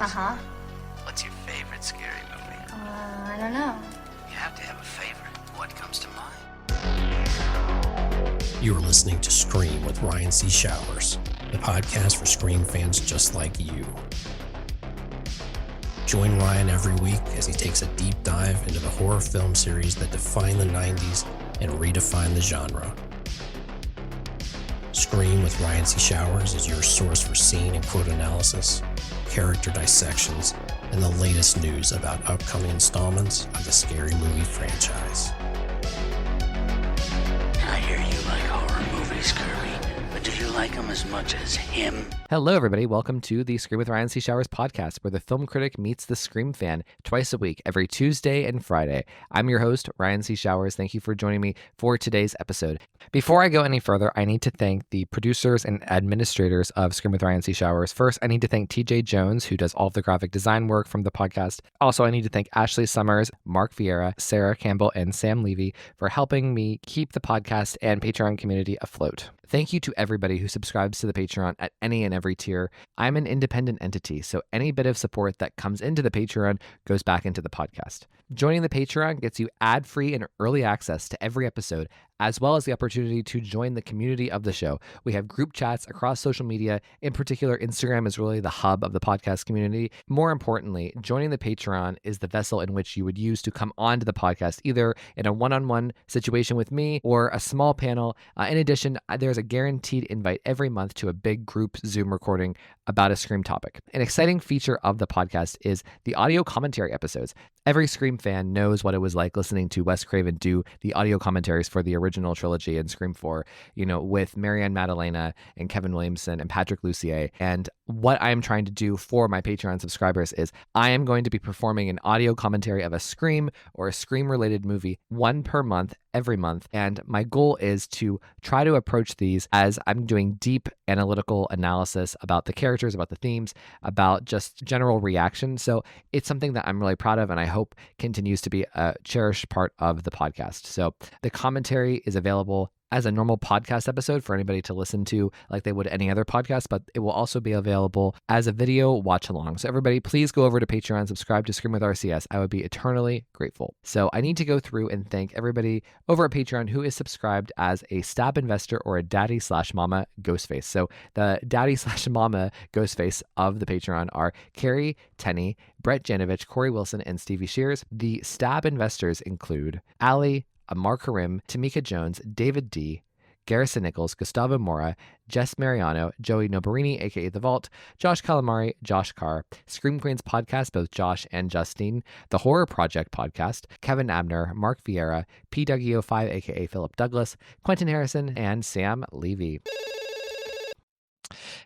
Uh-huh. What's your favorite scary movie? I don't know. You have to have a favorite. What comes to mind? You are listening to Scream with Ryan C. Showers, the podcast for Scream fans just like you. Join Ryan every week as he takes a deep dive into the horror film series that defined the 90s and redefined the genre. Scream with Ryan C. Showers is your source for scene and quote analysis, character dissections, and the latest news about upcoming installments of the Scary Movie franchise. I hear you like horror movies, Kirby, but do you like them as much as him? Hello, everybody. Welcome to the Scream with Ryan C. Showers podcast, where the film critic meets the Scream fan twice a week, every Tuesday and Friday. I'm your host, Ryan C. Showers. Thank you for joining me for today's episode. Before I go any further, I need to thank the producers and administrators of Scream with Ryan C. Showers. First, I need to thank TJ Jones, who does all of the graphic design work from the podcast. Also, I need to thank Ashley Summers, Mark Vieira, Sarah Campbell, and Sam Levy for helping me keep the podcast and Patreon community afloat. Thank you to everybody who subscribes to the Patreon at any and every tier. I'm an independent entity, so any bit of support that comes into the Patreon goes back into the podcast. Joining the Patreon gets you ad-free and early access to every episode, as well as the opportunity to join the community of the show. We have group chats across social media. In particular, Instagram is really the hub of the podcast community. More importantly, joining the Patreon is the vessel in which you would use to come onto the podcast, either in a one-on-one situation with me or a small panel. In addition, there's a guaranteed invite every month to a big group Zoom recording about a Scream topic. An exciting feature of the podcast is the audio commentary episodes. Every Scream fan knows what it was like listening to Wes Craven do the audio commentaries for the original trilogy and Scream 4, with Marianne Maddalena and Kevin Williamson and Patrick Lussier. And what I'm trying to do for my Patreon subscribers is I am going to be performing an audio commentary of a Scream or a Scream-related movie, one per month, every month. And my goal is to try to approach these as I'm doing deep analytical analysis about the characters, about the themes, about just general reaction. So it's something that I'm really proud of and I hope continues to be a cherished part of the podcast. So the commentary is available as a normal podcast episode for anybody to listen to like they would any other podcast, but it will also be available as a video watch along. So everybody, please go over to Patreon, subscribe to Scream with RCS. I would be eternally grateful. So I need to go through and thank everybody over at Patreon who is subscribed as a stab investor or a daddy/mama Ghostface. So the daddy/mama Ghostface of the Patreon are Carrie Tenney, Brett Janovich, Corey Wilson, and Stevie Shears. The stab investors include Allie, Amar Karim, Tamika Jones, David D., Garrison Nichols, Gustavo Mora, Jess Mariano, Joey Nobarini, aka The Vault, Josh Calamari, Josh Carr, Scream Queens podcast, both Josh and Justine, The Horror Project podcast, Kevin Abner, Mark Vieira, PWO5, aka Philip Douglas, Quentin Harrison, and Sam Levy.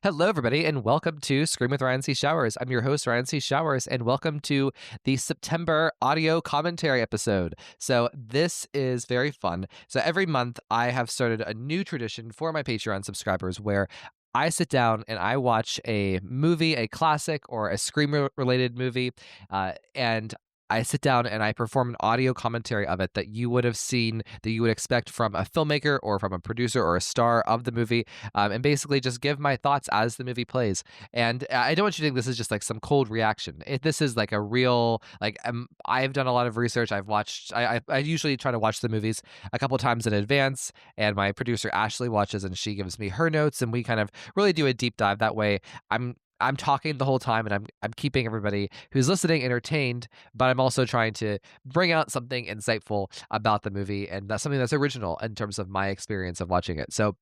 Hello, everybody, and welcome to Scream with Ryan C. Showers. I'm your host, Ryan C. Showers, and welcome to the September audio commentary episode. So this is very fun. So every month, I have started a new tradition for my Patreon subscribers where I sit down and I watch a movie, a classic or a Scream-related movie, and I sit down and I perform an audio commentary of it that you would have seen, that you would expect from a filmmaker or from a producer or a star of the movie, and basically just give my thoughts as the movie plays. And I don't want you to think this is just like some cold reaction. This is like a real, I've done a lot of research. I usually try to watch the movies a couple times in advance, and my producer Ashley watches and she gives me her notes, and we kind of really do a deep dive. That way I'm talking the whole time and I'm keeping everybody who's listening entertained, but I'm also trying to bring out something insightful about the movie, and that's something that's original in terms of my experience of watching it. So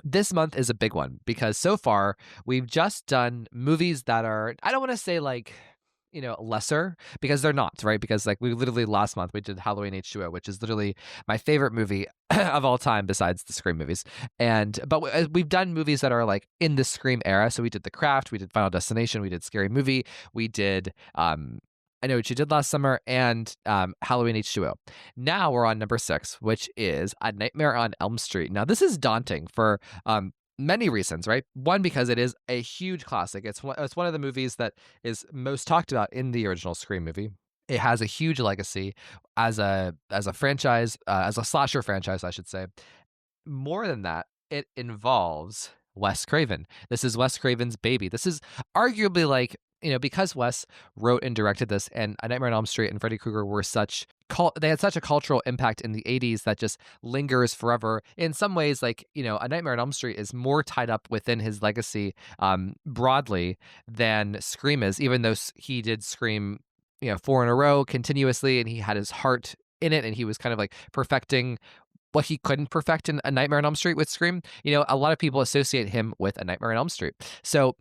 this month is a big one because so far we've just done movies that are, I don't want to say lesser, because they're not, right? Because we literally last month we did Halloween H2O, which is literally my favorite movie of all time besides the Scream movies. But we've done movies that are in the Scream era. So we did The Craft, we did Final Destination, we did Scary Movie, we did I Know What You Did Last Summer, and Halloween H2O. Now we're on number 6, which is A Nightmare on Elm Street. Now this is daunting for many reasons, right? One, because it is a huge classic. It's one of the movies that is most talked about in the original Scream movie. It has a huge legacy as a franchise, as a slasher franchise, I should say. More than that, it involves Wes Craven. This is Wes Craven's baby. This is arguably because Wes wrote and directed this, and A Nightmare on Elm Street and Freddy Krueger were they had such a cultural impact in the 80s that just lingers forever. In some ways, like, A Nightmare on Elm Street is more tied up within his legacy broadly than Scream is, even though he did Scream, 4 in a row continuously, and he had his heart in it, and he was kind of like perfecting what he couldn't perfect in A Nightmare on Elm Street with Scream. A lot of people associate him with A Nightmare on Elm Street. So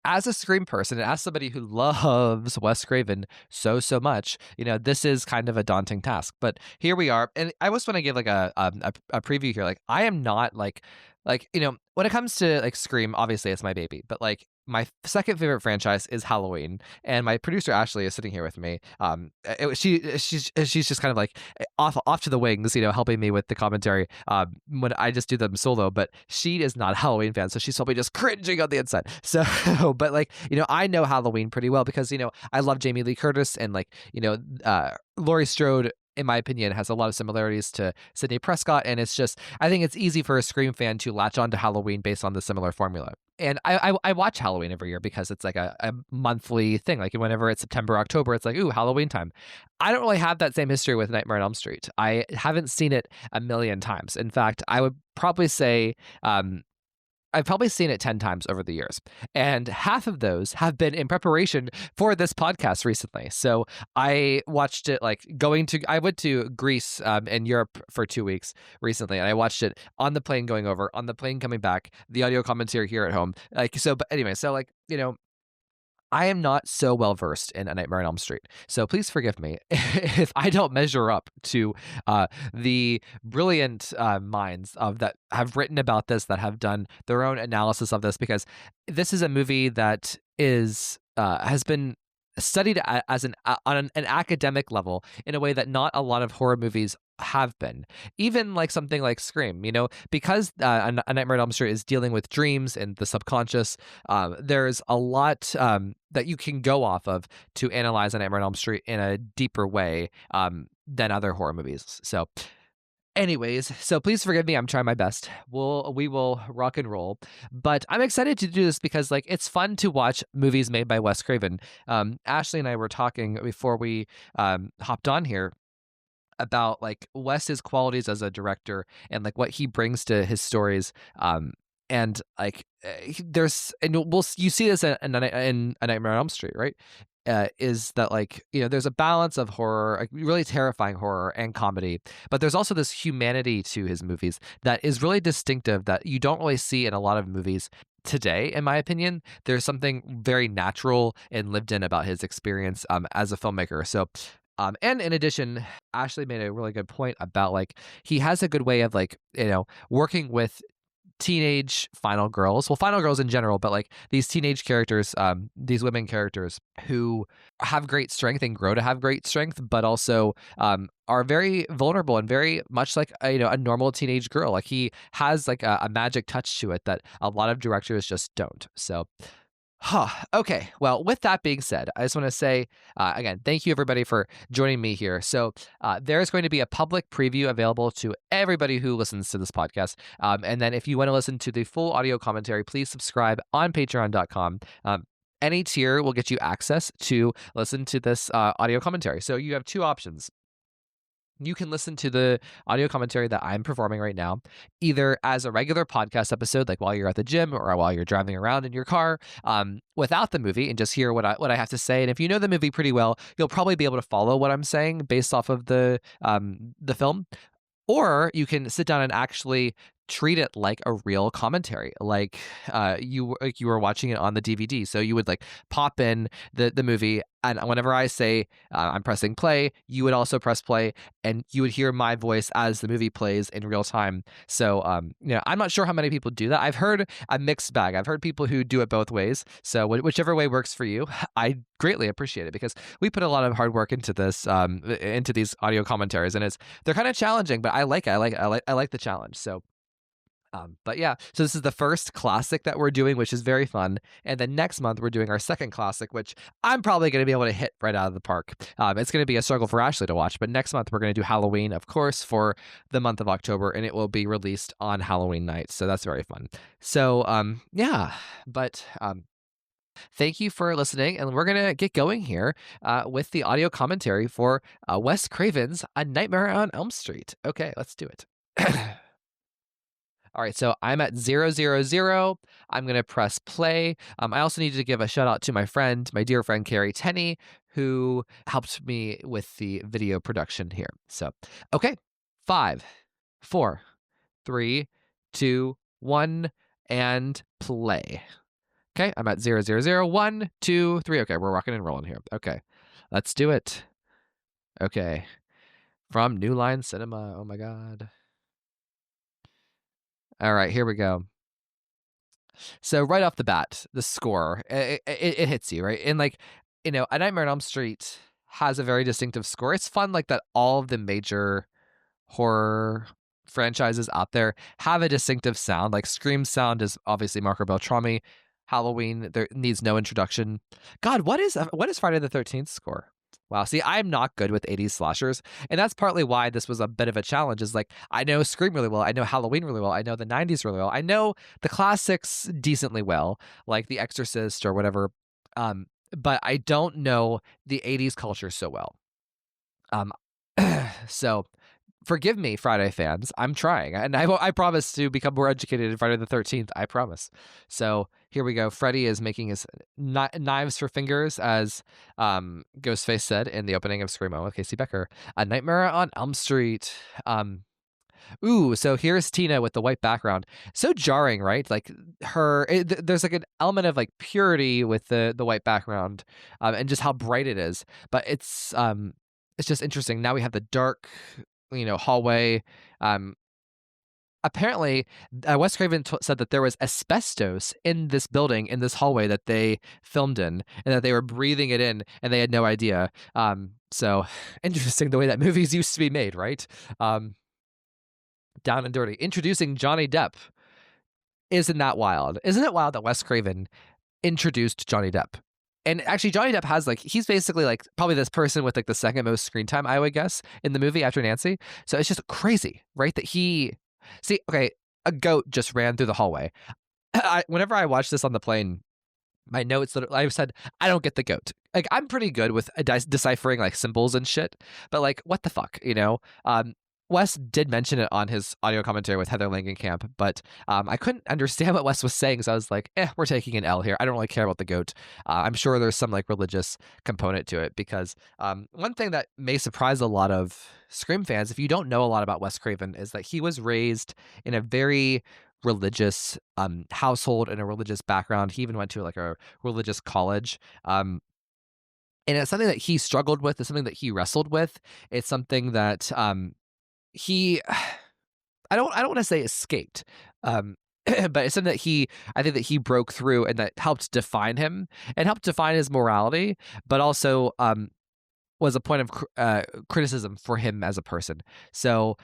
as a Scream person and as somebody who loves Wes Craven so much, this is kind of a daunting task. But here we are, and I just want to give like a preview here. Like, I am not like when it comes to like Scream, obviously it's my baby, but like my second favorite franchise is Halloween, and my producer Ashley is sitting here with me. She's just kind of like off to the wings, helping me with the commentary when I just do them solo. But she is not a Halloween fan, so she's probably just cringing on the inside. So, but like I know Halloween pretty well because I love Jamie Lee Curtis, and like Laurie Strode, in my opinion, has a lot of similarities to Sidney Prescott, and it's just, I think it's easy for a Scream fan to latch on to Halloween based on the similar formula. And I watch Halloween every year because it's like a monthly thing. Like whenever it's September, October, it's like, ooh, Halloween time. I don't really have that same history with Nightmare on Elm Street. I haven't seen it a million times. In fact, I would probably say I've probably seen it 10 times over the years, and half of those have been in preparation for this podcast recently. So I watched it I went to Greece in Europe for 2 weeks recently, and I watched it on the plane going over, on the plane coming back, the audio commentary here at home. But anyway, I am not so well versed in A Nightmare on Elm Street, so please forgive me if I don't measure up to the brilliant minds that have written about this, that have done their own analysis of this, because this is a movie that has been studied as on an academic level in a way that not a lot of horror movies have been. Even like something like Scream, because A Nightmare on Elm Street is dealing with dreams and the subconscious, there's a lot that you can go off of to analyze A Nightmare on Elm Street in a deeper way than other horror movies. So anyways, so please forgive me. I'm trying my best. We will rock and roll. But I'm excited to do this because like it's fun to watch movies made by Wes Craven. Ashley and I were talking before we hopped on here about like Wes's qualities as a director and like what he brings to his stories. And like you see this in A Nightmare on Elm Street, right? Is that like there's a balance of horror, like really terrifying horror and comedy, but there's also this humanity to his movies that is really distinctive that you don't really see in a lot of movies today. In my opinion, there's something very natural and lived in about his experience as a filmmaker. So and in addition, Ashley made a really good point about like he has a good way of like working with teenage final girls in general, but like these teenage characters, these women characters who have great strength and grow to have great strength, but also are very vulnerable and very much like a normal teenage girl. Like he has like a magic touch to it that a lot of directors just don't. So okay. Well, with that being said, I just want to say, again, thank you everybody for joining me here. So there's going to be a public preview available to everybody who listens to this podcast. And then if you want to listen to the full audio commentary, please subscribe on patreon.com. Any tier will get you access to listen to this audio commentary. So you have two options. You can listen to the audio commentary that I'm performing right now, either as a regular podcast episode, like while you're at the gym or while you're driving around in your car, without the movie, and just hear what I have to say. And if you know the movie pretty well, you'll probably be able to follow what I'm saying based off of the film. Or you can sit down and actually treat it like a real commentary, like you were watching it on the DVD. So you would like pop in the movie, and whenever I say I'm pressing play, you would also press play, and you would hear my voice as the movie plays in real time. So I'm not sure how many people do that. I've heard a mixed bag. I've heard people who do it both ways. So whichever way works for you, I greatly appreciate it because we put a lot of hard work into this, into these audio commentaries, and they're kind of challenging, but I like it. I like the challenge. So. But yeah, so this is the first classic that we're doing, which is very fun. And then next month, we're doing our second classic, which I'm probably going to be able to hit right out of the park. It's going to be a struggle for Ashley to watch. But next month, we're going to do Halloween, of course, for the month of October. And it will be released on Halloween night. So that's very fun. So, yeah, but Thank you for listening, and we're gonna get going here with the audio commentary for Wes Craven's A Nightmare on Elm Street. Okay, let's do it. All right, so I'm at 000. I'm gonna press play. I also need to give a shout out to my dear friend Carrie Tenney, who helped me with the video production here. So, okay, 5, 4, 3, 2, 1, and play. Okay, I'm at 000. 1, 2, 3. Okay, we're rocking and rolling here. Okay, let's do it. Okay, from New Line Cinema. Oh my God. All right, here we go. So right off the bat, the score, it hits you, right? And like, A Nightmare on Elm Street has a very distinctive score. It's fun like that all of the major horror franchises out there have a distinctive sound. Like Scream's sound is obviously Marco Beltrami. Halloween there needs no introduction. God, what is Friday the 13th score? Wow, see, I'm not good with 80s slashers, and that's partly why this was a bit of a challenge. Is like I know Scream really well, I know Halloween really well, I know the 90s really well, I know the classics decently well, like The Exorcist or whatever, but I don't know the 80s culture so well. So forgive me, Friday fans. I'm trying, and I promise to become more educated in Friday the 13th. I promise. So here we go. Freddy is making his knives for fingers, as Ghostface said in the opening of Screamo with Casey Becker. A Nightmare on Elm Street. Ooh, so here's Tina with the white background. So jarring, right? Like there's like an element of like purity with the white background, and just how bright it is. But it's just interesting. Now we have the dark, hallway. Apparently, Wes Craven said that there was asbestos in this building, in this hallway that they filmed in, and that they were breathing it in, and they had no idea. So interesting the way that movies used to be made, right? Down and dirty. Introducing Johnny Depp. Isn't that wild? Isn't it wild that Wes Craven introduced Johnny Depp? And actually, Johnny Depp has he's basically probably this person with the second most screen time, I would guess, in the movie after Nancy. So it's just crazy, right? That okay, a goat just ran through the hallway. Whenever I watched this on the plane, my notes that I said, I don't get the goat. I'm pretty good with deciphering symbols and shit, but what the fuck, Wes did mention it on his audio commentary with Heather Langenkamp, but I couldn't understand what Wes was saying, so I was like, we're taking an L here. I don't really care about the goat. I'm sure there's some religious component to it, because one thing that may surprise a lot of Scream fans, if you don't know a lot about Wes Craven, is that he was raised in a very religious household, in a religious background. He even went to a religious college. And it's something that he struggled with. It's something that he wrestled with. It's something that he I don't want to say escaped, but it's something that I think that he broke through, and that helped define him and helped define his morality, but also was a point of criticism for him as a person. So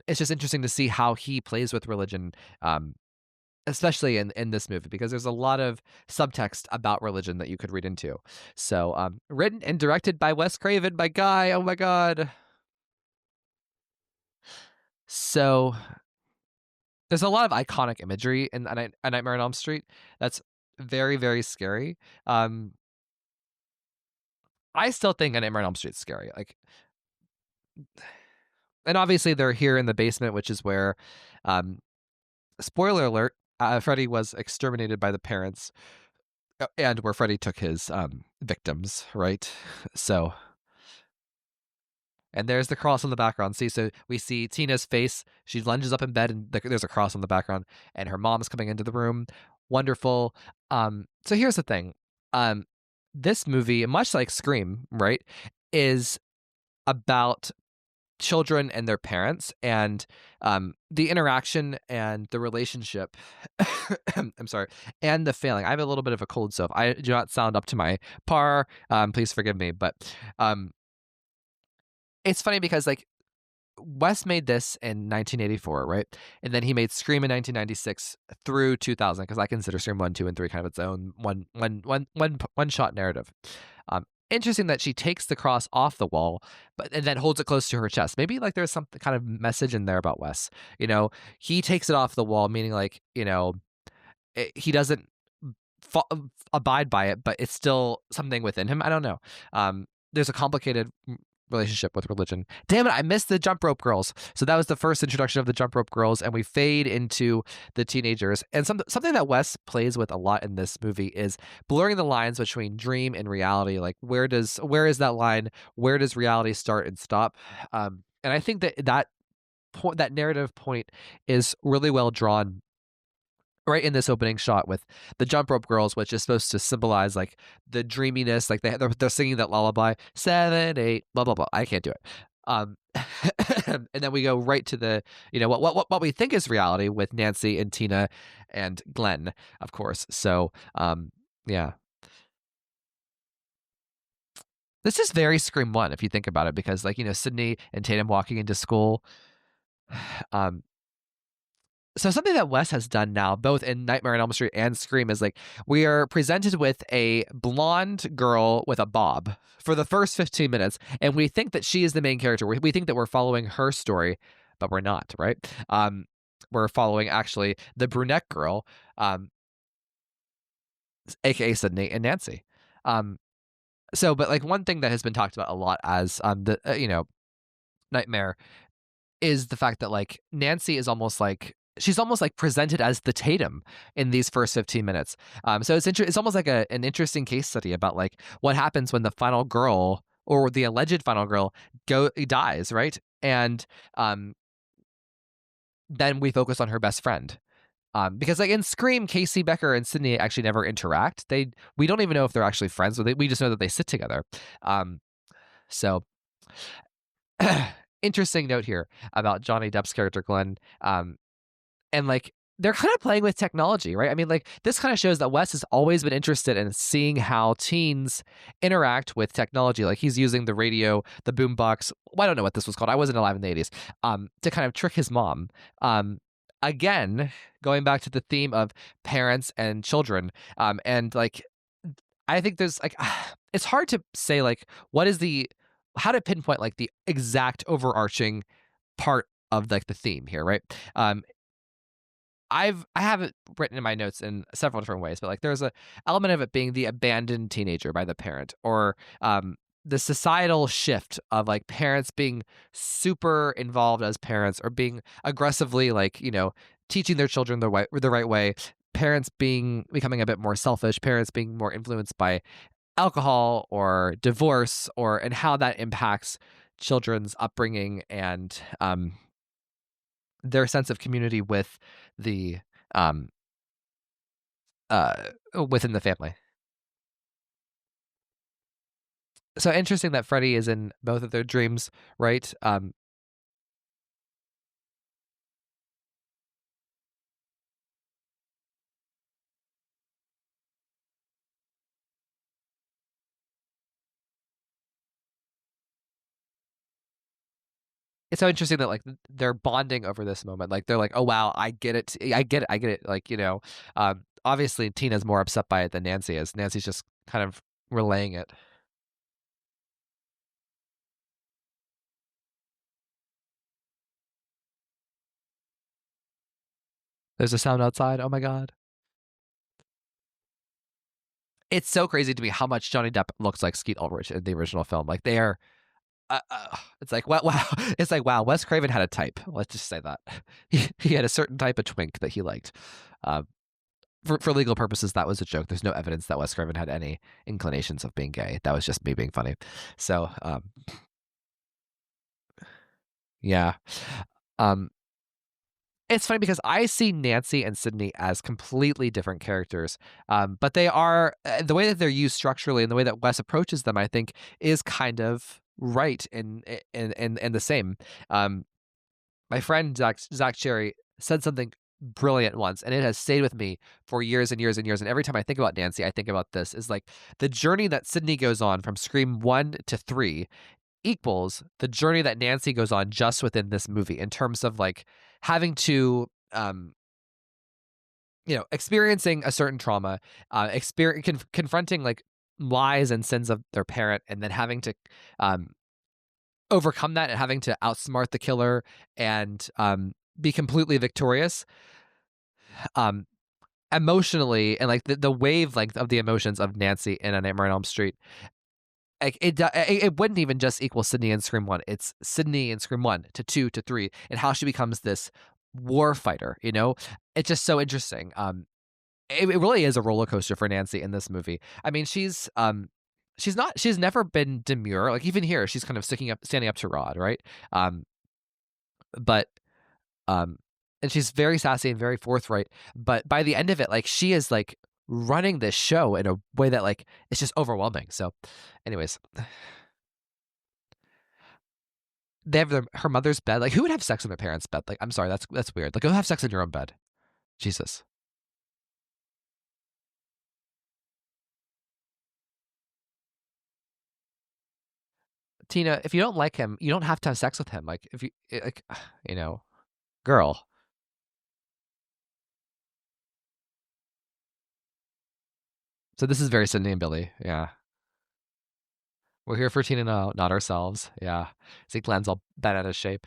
it's just interesting to see how he plays with religion, especially in this movie, because there's a lot of subtext about religion that you could read into. So written and directed by Wes Craven, my guy. Oh my God. So there's a lot of iconic imagery in A Nightmare on Elm Street that's very, very scary. I still think A Nightmare on Elm Street's scary. And obviously they're here in the basement, which is where, spoiler alert, Freddy was exterminated by the parents, and where Freddy took his victims, right? So... And there's the cross in the background. See, so we see Tina's face. She lunges up in bed, and there's a cross in the background. And her mom's coming into the room. Wonderful. So here's the thing. This movie, much like Scream, right, is about children and their parents, and the interaction and the relationship. I'm sorry, and the failing. I have a little bit of a cold, so if I do not sound up to my par, please forgive me. But it's funny because Wes made this in 1984, right? And then he made Scream in 1996 through 2000, because I consider Scream 1, 2, and 3 kind of its own one-shot narrative. Interesting that she takes the cross off the wall, and then holds it close to her chest. Maybe there's some kind of message in there about Wes. He takes it off the wall, meaning he doesn't abide by it, but it's still something within him. I don't know. There's a complicated relationship with religion. Damn it, I missed the jump rope girls. So that was the first introduction of the jump rope girls, and we fade into the teenagers. And something that Wes plays with a lot in this movie is blurring the lines between dream and reality. Like where is that line? Where does reality start and stop? And I think that narrative point is really well drawn right in this opening shot with the jump rope girls, which is supposed to symbolize like the dreaminess, like they're singing that lullaby 7 8 blah blah blah. I can't do it. And then we go right to the what we think is reality with Nancy and Tina and Glenn, of course. So yeah, this is very Scream 1 if you think about it, because like Sydney and Tatum walking into school. So something that Wes has done now, both in Nightmare on Elm Street and Scream, is like we are presented with a blonde girl with a bob for the first 15 minutes, and we think that she is the main character. We think that we're following her story, but we're not, right? We're following actually the brunette girl, aka Sydney and Nancy. But like one thing that has been talked about a lot as Nightmare is the fact that like Nancy is almost like she's almost like presented as the Tatum in these first 15 minutes. So it's almost like an interesting case study about like what happens when the final girl or the alleged final girl dies, right? And then we focus on her best friend. Because like in Scream, Casey Becker and Sydney actually never interact. We don't even know if they're actually friends. We just know that they sit together. So interesting note here about Johnny Depp's character Glenn. And like they're kind of playing with technology, right? I mean, like this kind of shows that Wes has always been interested in seeing how teens interact with technology. Like he's using the radio, the boombox. Well, I don't know what this was called. I wasn't alive in the 80s. To kind of trick his mom. Again, going back to the theme of parents and children. And like, I think there's like, it's hard to say like how to pinpoint like the exact overarching part of like the theme here, right? I have it written in my notes in several different ways, but like there's a element of it being the abandoned teenager by the parent, or the societal shift of like parents being super involved as parents, or being aggressively like teaching their children the right way. Parents becoming a bit more selfish. Parents being more influenced by alcohol or divorce, and how that impacts children's upbringing and their sense of community with the within the family. So interesting that Freddy is in both of their dreams, right? It's so interesting that like they're bonding over this moment. Like they're like, oh wow, I get it. Like obviously Tina's more upset by it than Nancy is. Nancy's just kind of relaying it. There's a sound outside. Oh my god. It's so crazy to me how much Johnny Depp looks like Skeet Ulrich in the original film. Like they are. It's like wow. It's like wow. Wes Craven had a type. Let's just say that he had a certain type of twink that he liked. For legal purposes, that was a joke. There's no evidence that Wes Craven had any inclinations of being gay. That was just me being funny. So yeah. It's funny because I see Nancy and Sydney as completely different characters, but they are the way that they're used structurally and the way that Wes approaches them, I think, is kind of right and the same. My friend Zach Cherry said something brilliant once, and it has stayed with me for years and years and years. And every time I think about Nancy, I think about this: is like the journey that Sydney goes on from Scream 1 to 3 equals the journey that Nancy goes on just within this movie in terms of like having to experiencing a certain trauma, confronting like lies and sins of their parent, and then having to overcome that and having to outsmart the killer and be completely victorious. emotionally, and like the wavelength of the emotions of Nancy in A Nightmare on Elm Street, like it wouldn't even just equal Sydney in Scream 1. It's Sydney in Scream 1 to 2 to 3, and how she becomes this war fighter, you know? It's just so interesting. It really is a roller coaster for Nancy in this movie. I mean, she's never been demure. Like even here, she's kind of standing up to Rod, right? Um, but um, and she's very sassy and very forthright. But by the end of it, like she is like running this show in a way that like it's just overwhelming. So, anyways, they have her mother's bed. Like who would have sex in their parents' bed? Like I'm sorry, that's weird. Like go have sex in your own bed. Jesus. Tina, if you don't like him, you don't have to have sex with him. Like if you like, you know, girl. So this is very Sydney and Billy. Yeah. We're here for Tina now, not ourselves. Yeah. See Glenn's all bent out of shape.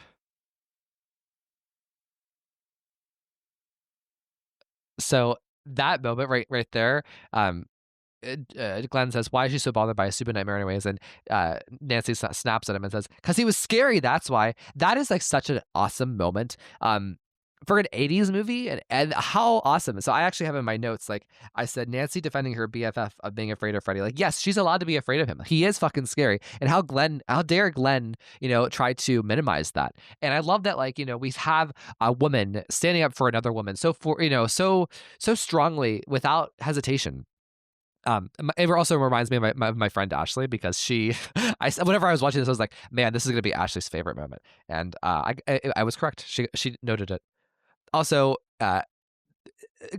So that moment right there, Glenn says, "Why is she so bothered by a stupid nightmare anyways?" And Nancy snaps at him and says, "Because he was scary. That's why." That is like such an awesome moment. For an 80s movie, and how awesome. So I actually have in my notes, like I said, Nancy defending her BFF of being afraid of Freddy. Like, yes, she's allowed to be afraid of him. He is fucking scary. And how dare Glenn, try to minimize that. And I love that, like, we have a woman standing up for another woman so strongly without hesitation. It also reminds me of my friend Ashley, because whenever I was watching this, I was like, man, this is going to be Ashley's favorite moment. And I was correct. She noted it. Also,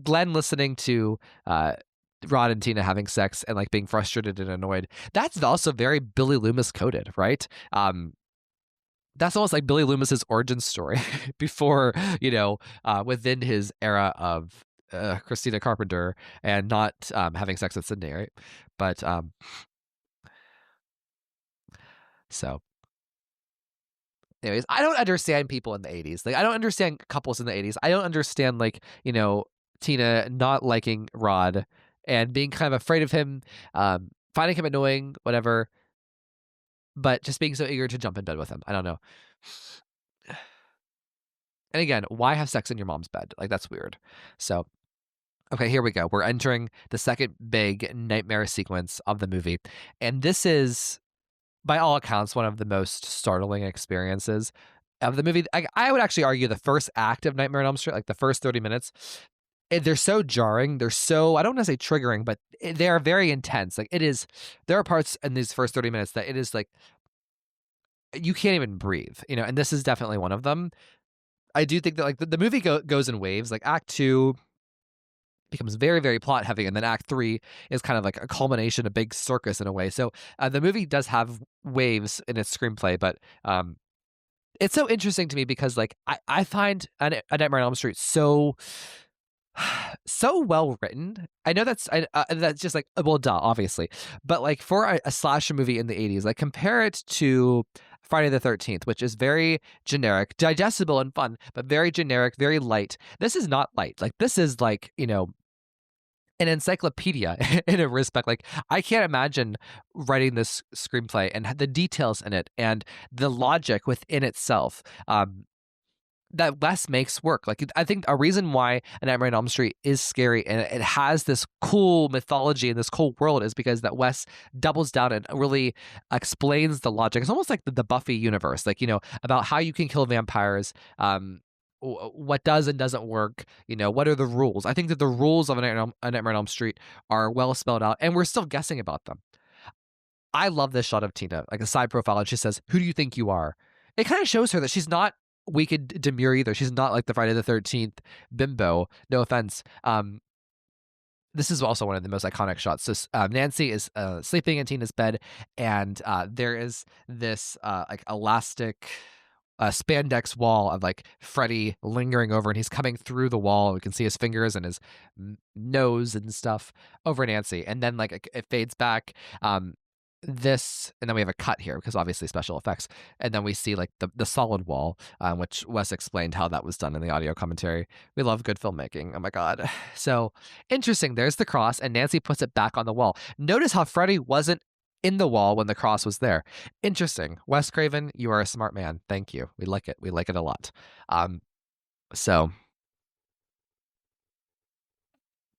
Glenn listening to Rod and Tina having sex and like being frustrated and annoyed. That's also very Billy Loomis coded, right? That's almost like Billy Loomis's origin story before, within his era of Christina Carpenter and not having sex with Sydney, right? But so anyways, I don't understand people in the 80s. Like I don't understand couples in the 80s. I don't understand like, Tina not liking Rod and being kind of afraid of him, finding him annoying, whatever, but just being so eager to jump in bed with him. I don't know. And again, why have sex in your mom's bed? Like that's weird. So okay, here we go. We're entering the second big nightmare sequence of the movie. And this is, by all accounts, one of the most startling experiences of the movie. I would actually argue the first act of Nightmare on Elm Street, like the first 30 minutes, they're so jarring. They're so, I don't want to say triggering, but they are very intense. Like there are parts in these first 30 minutes that it is like, you can't even breathe, and this is definitely one of them. I do think that like the movie goes in waves. Like Act 2 becomes very, very plot heavy, and then Act 3 is kind of like a culmination, a big circus in a way. So the movie does have waves in its screenplay, but it's so interesting to me because like I find A Nightmare on Elm Street so well written. I know that's just like, well, duh, obviously, but like for a slasher movie in the 80s, like compare it to Friday the 13th, which is very generic, digestible and fun, but very generic, very light. This is not light. Like this is like, an encyclopedia in a respect. Like I can't imagine writing this screenplay and the details in it and the logic within itself that Wes makes work. Like I think a reason why A Nightmare on Elm Street is scary and it has this cool mythology and this cool world is because that Wes doubles down and really explains the logic. It's almost like the Buffy universe, like, about how you can kill vampires, what does and doesn't work, what are the rules. I think that the rules of A Nightmare on Elm Street are well spelled out, and we're still guessing about them. I love this shot of Tina, like a side profile, and she says, "Who do you think you are?" It kind of shows her that she's not weak and demure either. She's not like the Friday the 13th bimbo. No offense. This is also one of the most iconic shots. So Nancy is sleeping in Tina's bed, and there is this like elastic spandex wall of like Freddy lingering over, and he's coming through the wall. We can see his fingers and his nose and stuff over Nancy, and then like it fades back. this, and then we have a cut here because obviously special effects, and then we see like the solid wall, which Wes explained how that was done in the audio commentary. We love good filmmaking. Oh my god. So interesting. There's the cross, and Nancy puts it back on the wall. Notice how Freddy wasn't in the wall when the cross was there. Interesting. Wes Craven, you are a smart man. Thank you. We like it. We like it a lot. So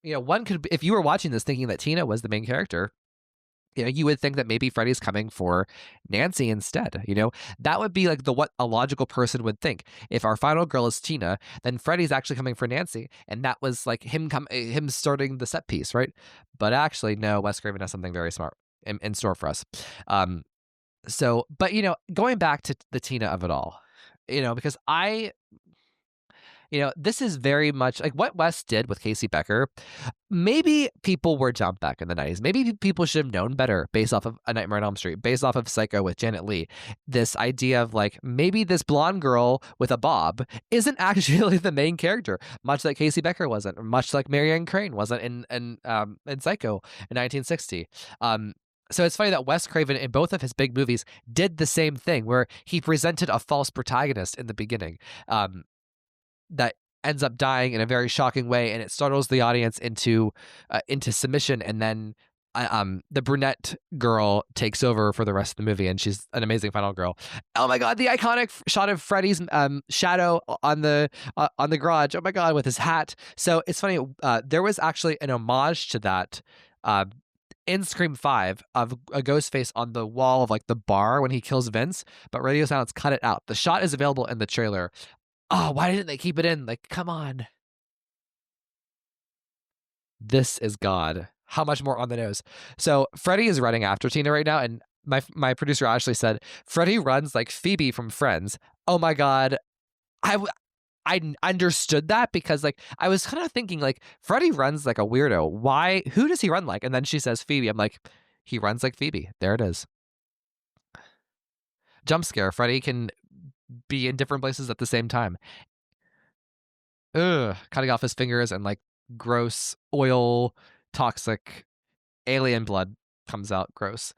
one could, if you were watching this thinking that Tina was the main character, you would think that maybe Freddy's coming for Nancy instead. That would be like what a logical person would think. If our final girl is Tina, then Freddy's actually coming for Nancy, and that was like him starting the set piece, right? But actually, no. Wes Craven has something very smart in store for us. But going back to the Tina of it all, because this is very much like what Wes did with Casey Becker. Maybe people were jumped back in the 90s. Maybe people should have known better based off of A Nightmare on Elm Street, based off of Psycho with Janet Leigh. This idea of like maybe this blonde girl with a bob isn't actually the main character, much like Casey Becker wasn't, or much like Marianne Crane wasn't in Psycho in 1960. So it's funny that Wes Craven in both of his big movies did the same thing, where he presented a false protagonist in the beginning. That ends up dying in a very shocking way, and it startles the audience into submission, and then the brunette girl takes over for the rest of the movie, and she's an amazing final girl. Oh my god, the iconic shot of Freddy's shadow on the garage. Oh my god, with his hat. So it's funny. There was actually an homage to that. In Scream 5 of a ghost face on the wall of like the bar when he kills Vince, but Radio Silence cut it out. The shot is available in the trailer. Oh, why didn't they keep it in? Like, come on. This is God. How much more on the nose? So Freddy is running after Tina right now, and my producer Ashley said Freddy runs like Phoebe from Friends. Oh my god, I understood that because like I was kind of thinking like Freddy runs like a weirdo. Why? Who does he run like? And then she says Phoebe. I'm like, he runs like Phoebe. There it is. Jump scare. Freddy can be in different places at the same time. Cutting off his fingers and like gross oil, toxic alien blood comes out. Gross.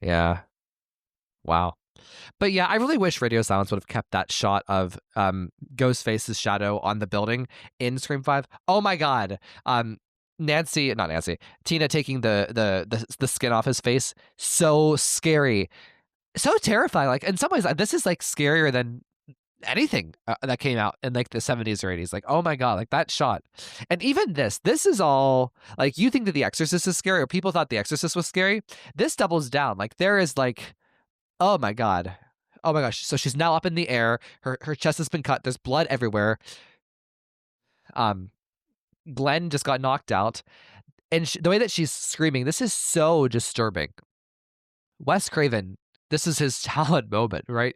Yeah. Wow. But yeah, I really wish Radio Silence would have kept that shot of Ghostface's shadow on the building in Scream 5. Oh my god. Tina taking the skin off his face. So scary. So terrifying. Like in some ways, this is like scarier than anything that came out in like the 70s or 80s. Like, oh my god, like that shot. And even this is all like, you think that The Exorcist is scary, or people thought The Exorcist was scary. This doubles down. Like there is like, oh my god. Oh my gosh. So she's now up in the air. Her chest has been cut. There's blood everywhere. Glenn just got knocked out. And the way that she's screaming, this is so disturbing. Wes Craven, this is his talent moment, right?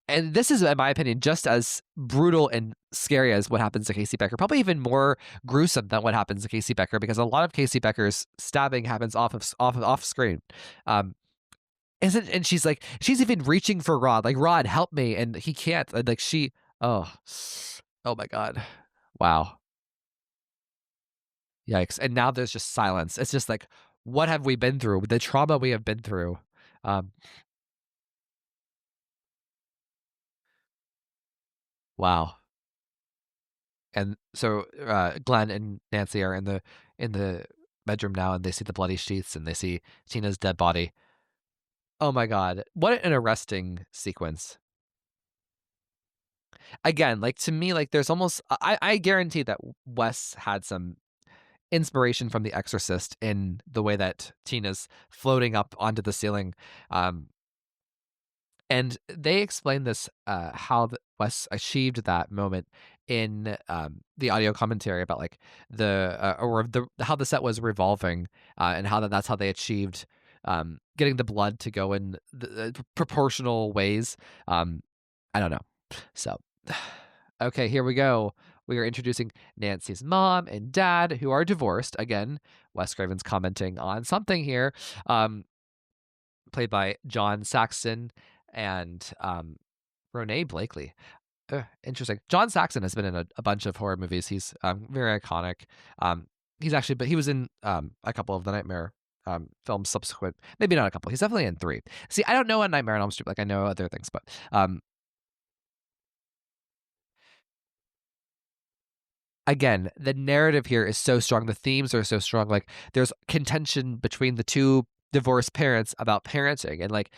And this is, in my opinion, just as brutal and scary as what happens to Casey Becker. Probably even more gruesome than what happens to Casey Becker, because a lot of Casey Becker's stabbing happens off screen. And she's like, she's even reaching for Rod, like, Rod, help me, and he can't. Like oh my god, wow, yikes! And now there's just silence. It's just like, what have we been through? The trauma we have been through. Wow. And so Glenn and Nancy are in the bedroom now, and they see the bloody sheets, and they see Tina's dead body. Oh my god, what an arresting sequence. Again, like, to me, like, there's almost, I guarantee that Wes had some inspiration from The Exorcist in the way that Tina's floating up onto the ceiling. And they explain this, how Wes achieved that moment in the audio commentary about like how the set was revolving, and how that's how they achieved getting the blood to go in the proportional ways. I don't know. So, okay, here we go. We are introducing Nancy's mom and dad, who are divorced. Again, Wes Craven's commenting on something here. Played by John Saxon and Renee Blakely. Interesting. John Saxon has been in a bunch of horror movies. He's very iconic. but he was in a couple of the Nightmare films subsequent. Maybe not a couple. He's definitely in 3. See, I don't know a Nightmare on Elm Street. Like I know other things, but again, the narrative here is so strong. The themes are so strong. Like there's contention between the two divorced parents about parenting and like,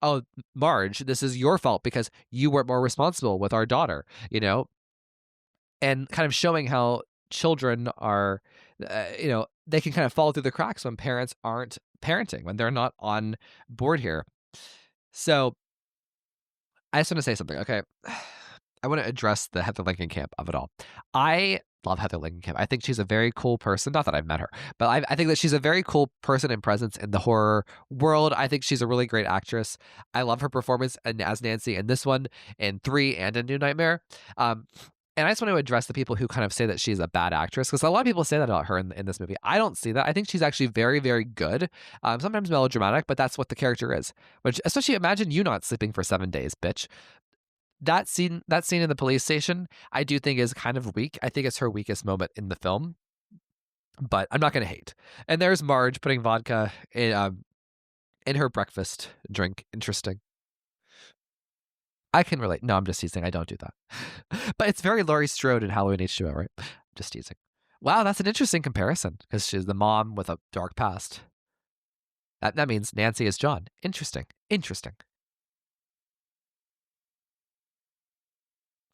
oh, Marge, this is your fault because you weren't more responsible with our daughter, and kind of showing how children are, they can kind of fall through the cracks when parents aren't parenting, when they're not on board here. So I just want to say something. Okay. I want to address the Heather Langenkamp of it all. I love Heather Langenkamp. I think she's a very cool person. Not that I've met her, but I think that she's a very cool person and presence in the horror world. I think she's a really great actress. I love her performance as Nancy in this one, in 3, and in New Nightmare. And I just want to address the people who kind of say that she's a bad actress, because a lot of people say that about her in this movie. I don't see that. I think she's actually very, very good. Sometimes melodramatic, but that's what the character is. Which, especially, imagine you not sleeping for 7 days, bitch. That scene in the police station, I do think is kind of weak. I think it's her weakest moment in the film, but I'm not going to hate. And there's Marge putting vodka in her breakfast drink. Interesting. I can relate. No, I'm just teasing. I don't do that. But it's very Laurie Strode in Halloween H2O, right? Just teasing. Wow, that's an interesting comparison because she's the mom with a dark past. That means Nancy is John. Interesting.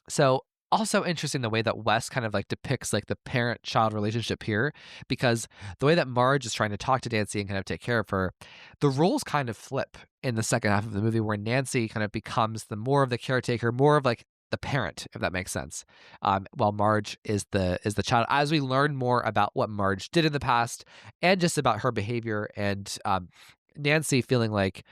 So also interesting the way that Wes kind of like depicts like the parent-child relationship here, because the way that Marge is trying to talk to Nancy and kind of take care of her, the roles kind of flip in the second half of the movie, where Nancy kind of becomes the more of the caretaker, more of like the parent, if that makes sense. While Marge is the child. As we learn more about what Marge did in the past and just about her behavior, and Nancy feeling like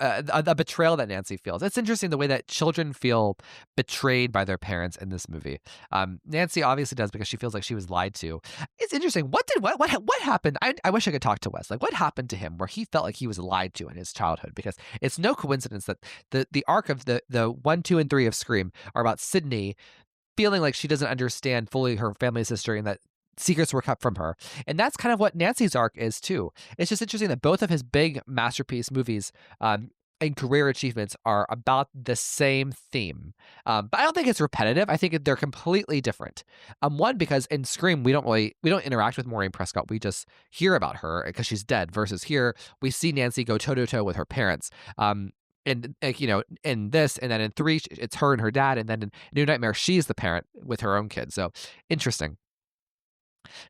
a betrayal that Nancy feels. It's interesting the way that children feel betrayed by their parents in this movie. Nancy obviously does because she feels like she was lied to. It's interesting. What happened? I wish I could talk to Wes. Like, what happened to him where he felt like he was lied to in his childhood? Because it's no coincidence that the arc of the 1, 2, and 3 of Scream are about Sydney feeling like she doesn't understand fully her family's history and that secrets were kept from her. And that's kind of what Nancy's arc is too. It's just interesting that both of his big masterpiece movies and career achievements are about the same theme. But I don't think it's repetitive. I think they're completely different. One, because in Scream, we don't interact with Maureen Prescott. We just hear about her because she's dead, versus here, we see Nancy go toe-to-toe with her parents. And in this, and then in 3, it's her and her dad, and then in New Nightmare, she's the parent with her own kids. So interesting.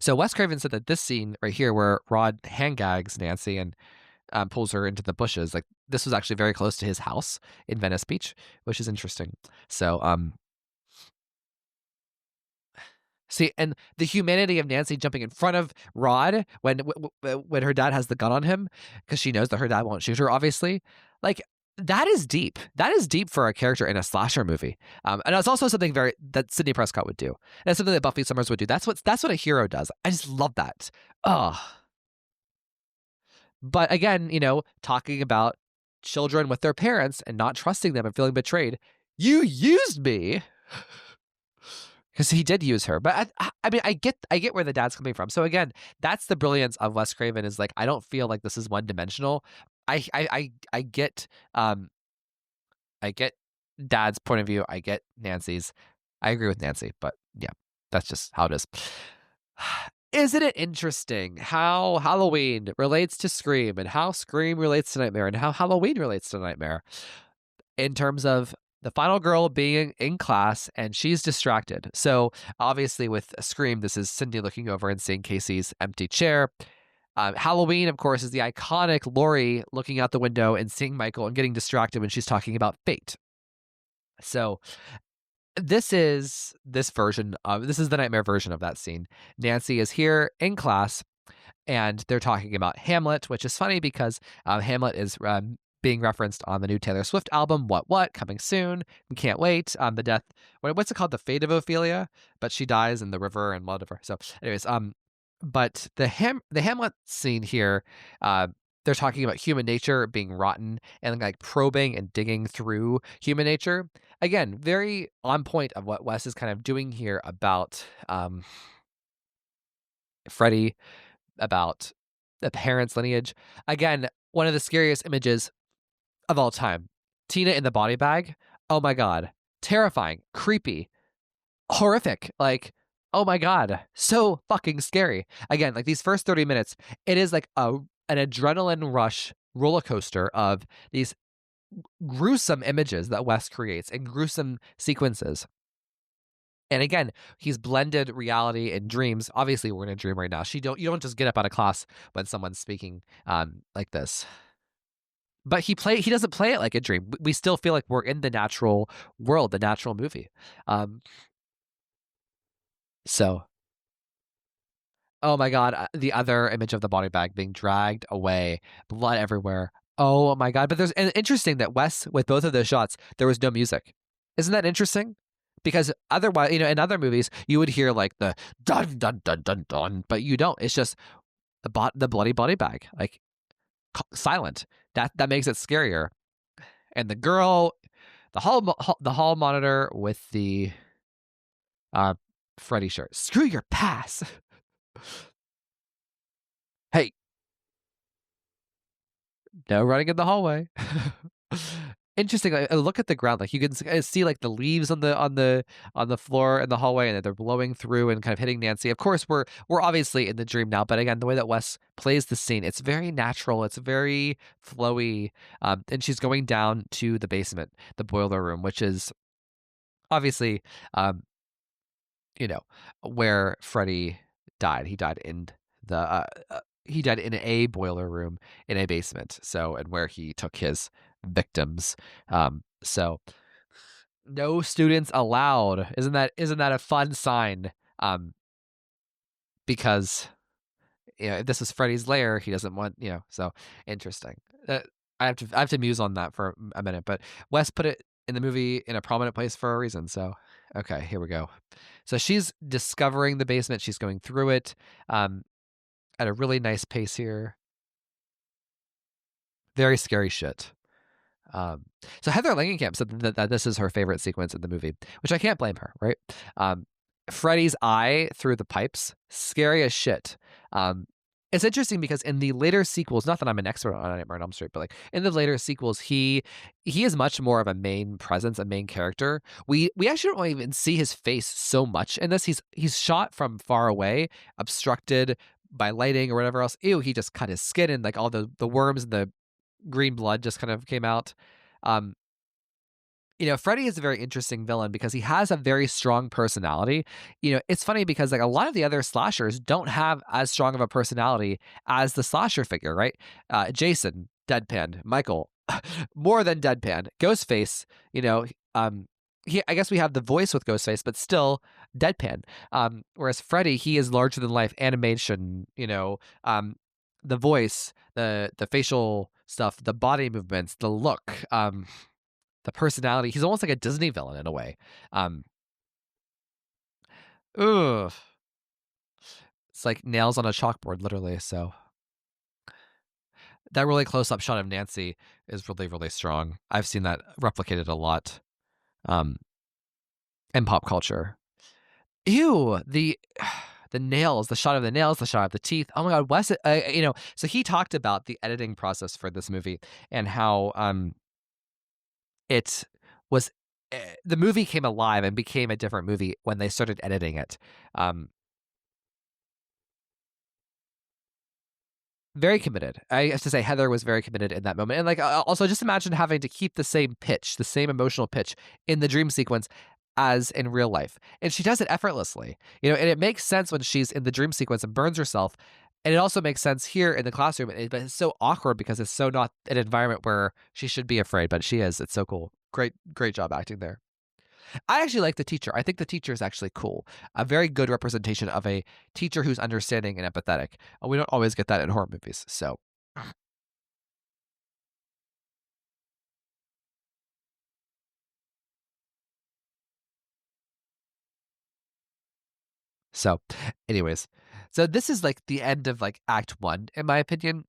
So Wes Craven said that this scene right here, where Rod handgags Nancy and pulls her into the bushes, like this was actually very close to his house in Venice Beach, which is interesting. So see, and the humanity of Nancy jumping in front of Rod when her dad has the gun on him, because she knows that her dad won't shoot her, obviously. Like, that is deep. That is deep for a character in a slasher movie. And it's also something that Sidney Prescott would do. And it's something that Buffy Summers would do. That's what a hero does. I just love that. Oh. But again, talking about children with their parents and not trusting them and feeling betrayed. You used me. Because he did use her. But I mean, I get where the dad's coming from. So again, that's the brilliance of Wes Craven, is like, I don't feel like this is one dimensional. I get dad's point of view. I get Nancy's. I agree with Nancy, but yeah, that's just how it is. Isn't it interesting how Halloween relates to Scream, and how Scream relates to Nightmare, and how Halloween relates to Nightmare, in terms of the final girl being in class and she's distracted. So obviously with Scream, this is Cindy looking over and seeing Casey's empty chair. Halloween, of course, is the iconic Laurie looking out the window and seeing Michael and getting distracted when she's talking about fate. So this is the Nightmare version of that scene. Nancy is here in class and they're talking about Hamlet, which is funny because Hamlet is being referenced on the new Taylor Swift album, What, coming soon. We can't wait. The death, what's it called? The fate of Ophelia, but she dies in the river and whatever. So anyways, but the Hamlet scene here, they're talking about human nature being rotten and like probing and digging through human nature. Again, very on point of what Wes is kind of doing here about Freddy, about the parents' lineage. Again, one of the scariest images of all time. Tina in the body bag. Oh my God. Terrifying, creepy, horrific. Like, oh my God. So fucking scary. Again, like these first 30 minutes, it is like an adrenaline rush roller coaster of these gruesome images that Wes creates and gruesome sequences. And again, he's blended reality and dreams. Obviously, we're in a dream right now. You don't just get up out of class when someone's speaking like this. But he doesn't play it like a dream. We still feel like we're in the natural world, the natural movie. So, oh my God, the other image of the body bag being dragged away, blood everywhere. Oh my God. But and interesting that Wes, with both of those shots, there was no music. Isn't that interesting? Because otherwise, in other movies, you would hear like the dun dun dun dun dun, but you don't. It's just the bloody body bag, like silent. That makes it scarier. And the girl, the hall monitor with the Freddy shirt. Screw your pass. Hey, no running in the hallway. Interesting. I look at the ground, like you can see like the leaves on the floor in the hallway, and they're blowing through and kind of hitting Nancy. Of course, we're obviously in the dream now, but again, the way that Wes plays the scene, it's very natural. It's very flowy. And she's going down to the basement, the boiler room, which is obviously, where Freddy died. He died in the he died in a boiler room in a basement. So, and where he took his victims. So no students allowed. Isn't that a fun sign? Because if this is Freddy's lair, he doesn't want, so interesting. I have to muse on that for a minute, but Wes put it in the movie in a prominent place for a reason. So, okay, here we go. So she's discovering the basement. She's going through it at a really nice pace here. Very scary shit. So Heather Langenkamp said that this is her favorite sequence in the movie, which I can't blame her, right? Freddy's eye through the pipes, scary as shit. It's interesting because in the later sequels, not that I'm an expert on Nightmare on Elm Street, but like in the later sequels, he is much more of a main presence, a main character. We actually don't even see his face so much in this. He's shot from far away, obstructed by lighting or whatever else. Ew, he just cut his skin and like all the worms and the green blood just kind of came out. Freddy is a very interesting villain because he has a very strong personality. It's funny because like a lot of the other slashers don't have as strong of a personality as the slasher figure, right? Jason, deadpan. Michael, more than deadpan. Ghostface, I guess we have the voice with Ghostface, but still deadpan. Whereas Freddy, he is larger than life animation, the voice, the facial stuff, the body movements, the look, the personality. He's almost like a Disney villain in a way. Ugh. It's like nails on a chalkboard, literally. So that really close-up shot of Nancy is really, really strong. I've seen that replicated a lot in pop culture. Ew, the nails, the shot of the nails, the shot of the teeth. Oh my God, Wes, so he talked about the editing process for this movie and how it was, the movie came alive and became a different movie when they started editing it. Very committed. I have to say Heather was very committed in that moment. And like also just imagine having to keep the same pitch, the same emotional pitch in the dream sequence as in real life. And she does it effortlessly. And it makes sense when she's in the dream sequence and burns herself. And it also makes sense here in the classroom, but it's so awkward because it's so not an environment where she should be afraid, but she is. It's so cool. Great job acting there. I actually like the teacher. I think the teacher is actually cool. A very good representation of a teacher who's understanding and empathetic. We don't always get that in horror movies. So anyways, so this is like the end of like Act 1, in my opinion,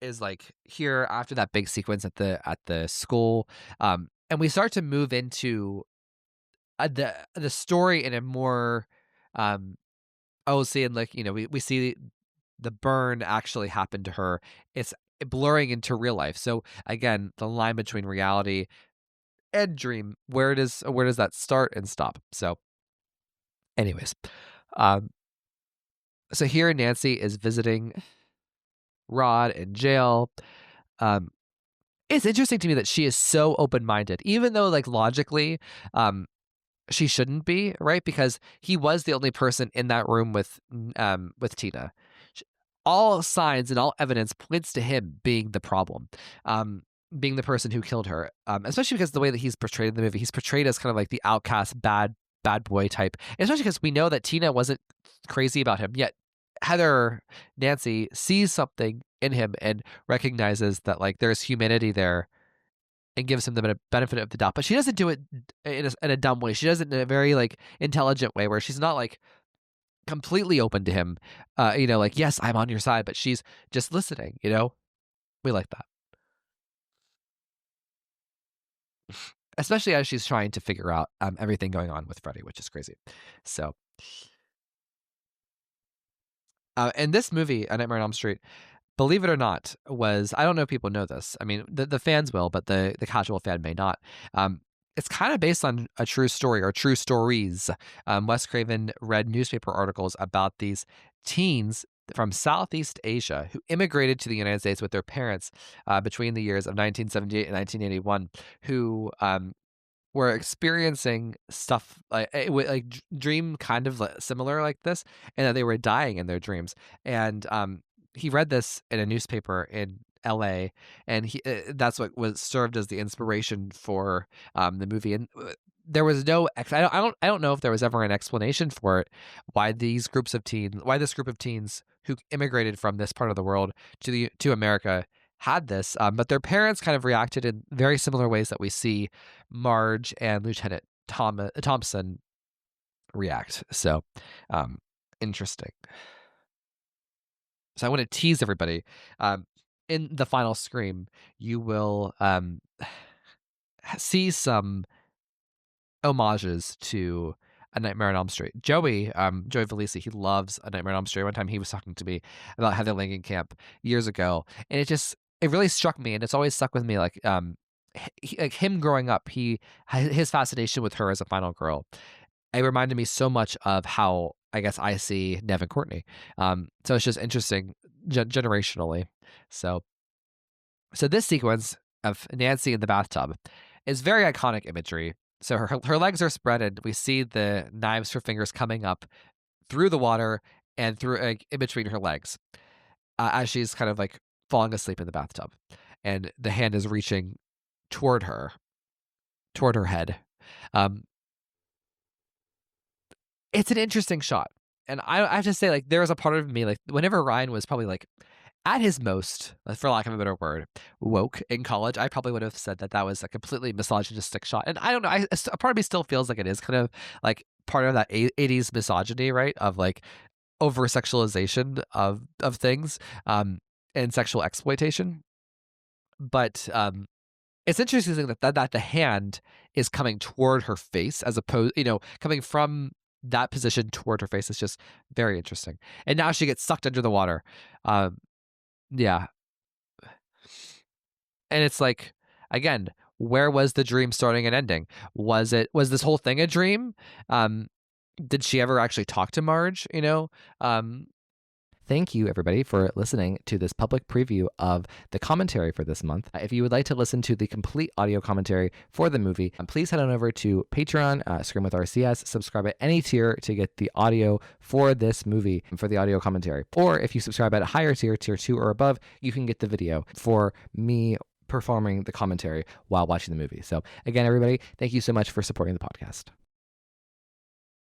is like here after that big sequence at the school. And we start to move into the story in a more Oh, see, and like, we see the burn actually happen to her. It's blurring into real life. So again, the line between reality and dream, where does that start and stop? So anyways, um, so here Nancy is visiting Rod in jail. Um, it's interesting to me that she is so open-minded, even though like logically, um, she shouldn't be, right? Because he was the only person in that room with Tina. Sh- All signs and all evidence points to him being the problem, um, being the person who killed her. Especially because the way that he's portrayed in the movie, he's portrayed as kind of like the outcast, bad boy type. Especially because we know that Tina wasn't crazy about him yet. Heather, Nancy sees something in him and recognizes that like there's humanity there and gives him the benefit of the doubt. But she doesn't do it in a dumb way. She does it in a very like intelligent way where she's not like completely open to him. Like, yes, I'm on your side, but she's just listening, We like that. Especially as she's trying to figure out everything going on with Freddy, which is crazy. So, and this movie, A Nightmare on Elm Street, believe it or not, I don't know if people know this. I mean, the fans will, but the casual fan may not. It's kind of based on a true story or true stories. Wes Craven read newspaper articles about these teens from Southeast Asia who immigrated to the United States with their parents between the years of 1978 and 1981, who were experiencing stuff dream kind of similar like this, and that they were dying in their dreams. And he read this in a newspaper in LA, and that's what was served as the inspiration for the movie. And there was no I don't know if there was ever an explanation for it, why this group of teens who immigrated from this part of the world to America had this, but their parents kind of reacted in very similar ways that we see Marge and Lieutenant Thompson react. So interesting. So I want to tease everybody. In the final Scream, you will see some homages to A Nightmare on Elm Street. Joey Valisi, he loves A Nightmare on Elm Street. One time he was talking to me about Heather Langenkamp years ago, and it really struck me, and it's always stuck with me. Like like him growing up, his fascination with her as a final girl. It reminded me so much of how I guess I see Nev and Courtney. So it's just interesting generationally. So this sequence of Nancy in the bathtub is very iconic imagery. So her legs are spread, and we see the knives for fingers coming up through the water and through in between her legs as she's kind of like falling asleep in the bathtub, and the hand is reaching toward her head. It's an interesting shot. And I have to say, like, there was a part of me, like, whenever Ryan was probably, like, at his most, for lack of a better word, woke in college, I probably would have said that was a completely misogynistic shot. And I don't know, a part of me still feels like it is kind of, like, part of that 80s misogyny, right? Of, like, over-sexualization of things and sexual exploitation. But it's interesting that the hand is coming toward her face as opposed, coming from that position toward her face. Is just very interesting. And now she gets sucked under the water. Yeah. And it's like, again, where was the dream starting and ending? Was this whole thing a dream? Did she ever actually talk to Marge? Thank you, everybody, for listening to this public preview of the commentary for this month. If you would like to listen to the complete audio commentary for the movie, please head on over to Patreon, Scream with RCS, subscribe at any tier to get the audio for this movie, for the audio commentary. Or if you subscribe at a higher tier 2 or above, you can get the video for me performing the commentary while watching the movie. So again, everybody, thank you so much for supporting the podcast.